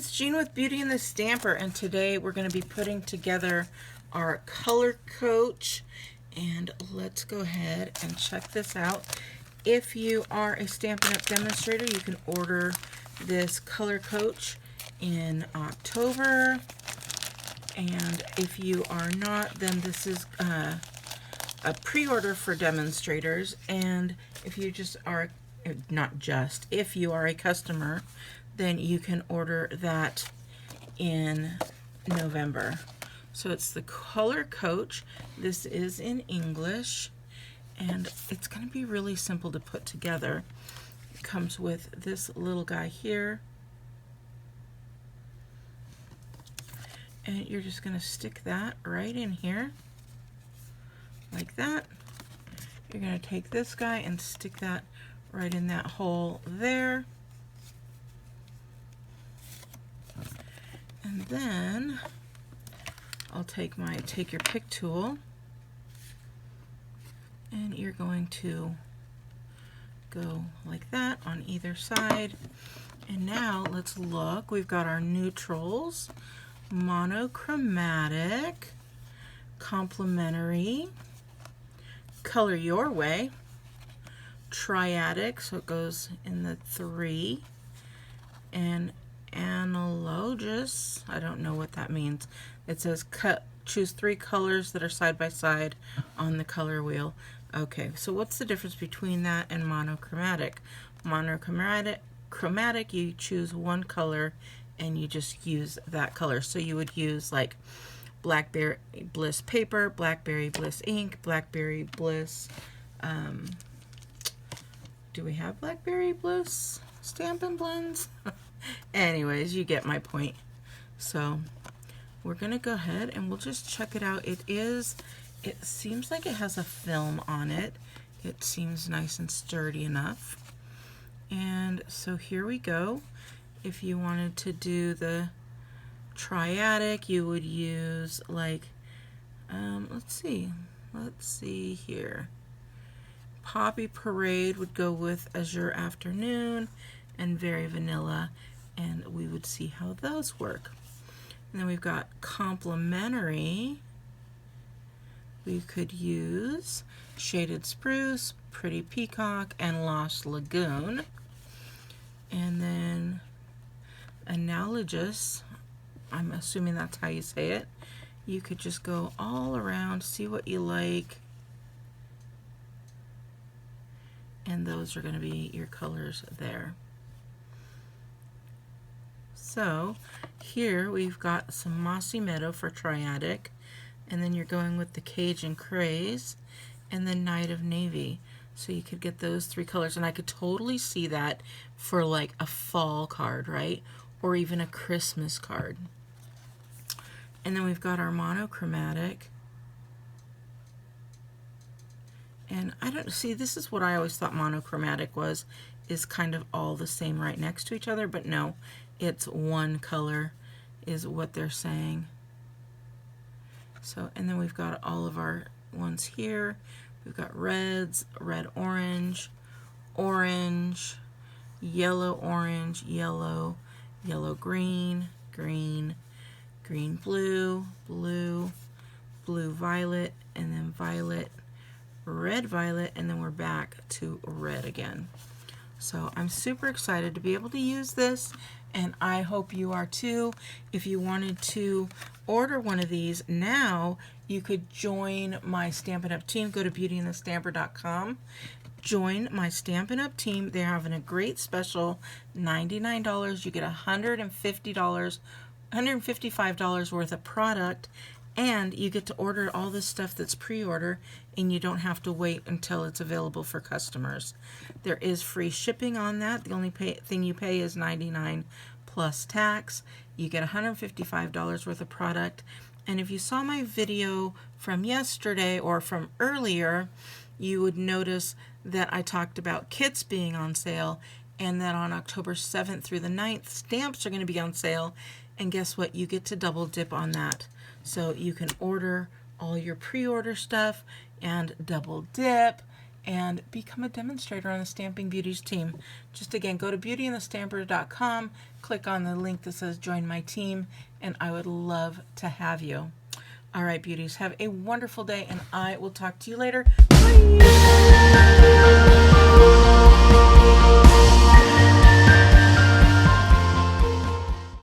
it's Jean with Beauty and the Stamper, and today we're going to be putting together our color coach. And let's go ahead and check this out. If you are a Stampin' Up! Demonstrator, you can order this color coach in October. And if you are not, then this is a pre-order for demonstrators. And if you just are, not just, if you are a customer, then you can order that in November. So it's the color coach. This is in English, and it's going to be really simple to put together. It comes with this little guy here, and you're just going to stick that right in here like that. You're going to take this guy and stick that right in that hole there. And then I'll take my take your pick tool, and you're going to go like that on either side. And now let's look. We've got our neutrals, monochromatic, complementary, color your way, triadic, so it goes in the 3, and analogous. I don't know what that means. It says choose 3 colors that are side by side on the color wheel. Okay, so what's the difference between that and monochromatic? Monochromatic, you choose one color and you just use that color. So you would use like Blackberry Bliss paper, Blackberry Bliss ink, Blackberry Bliss. Do we have Blackberry Bliss Stampin' blends? Anyways, you get my point. So we're gonna go ahead and we'll just check it out. It seems like it has a film on it. It seems nice and sturdy enough. And so here we go. If you wanted to do the triadic, you would use like, let's see here. Poppy Parade would go with Azure Afternoon and Very Vanilla, and we would see how those work. And then we've got complementary. We could use Shaded Spruce, Pretty Peacock, and Lost Lagoon. And then analogous, I'm assuming that's how you say it. You could just go all around, see what you like. And those are going to be your colors there. So here we've got some Mossy Meadow for triadic, and then you're going with the Cajun Craze and the Night of Navy. So you could get those 3 colors, and I could totally see that for like a fall card, right? Or even a Christmas card. And then we've got our monochromatic. And I don't see, this is what I always thought monochromatic was, is kind of all the same right next to each other, but no, it's one color is what they're saying. So, and then we've got all of our ones here. We've got reds, red orange, orange, yellow orange, yellow, yellow green, green, green blue, blue, blue violet, and then violet, red violet, and then we're back to red again. So I'm super excited to be able to use this, and I hope you are too. If you wanted to order one of these now, you could join my Stampin' Up! Team. Go to BeautyandtheStamper.com. Join my Stampin' Up! Team. They're having a great special, $99. You get $155 worth of product, and you get to order all this stuff that's pre-order, and you don't have to wait until it's available for customers. There is free shipping on that. The only thing you pay is $99 plus tax. You get $155 worth of product. And if you saw my video from yesterday or from earlier, you would notice that I talked about kits being on sale, and that on October 7th through the 9th, stamps are going to be on sale. And guess what? You get to double dip on that. So you can order all your pre-order stuff and double dip and become a demonstrator on the Stamping Beauties team. Just again, go to BeautyandtheStamper.com, click on the link that says join my team, and I would love to have you. All right, beauties, have a wonderful day, and I will talk to you later. Bye!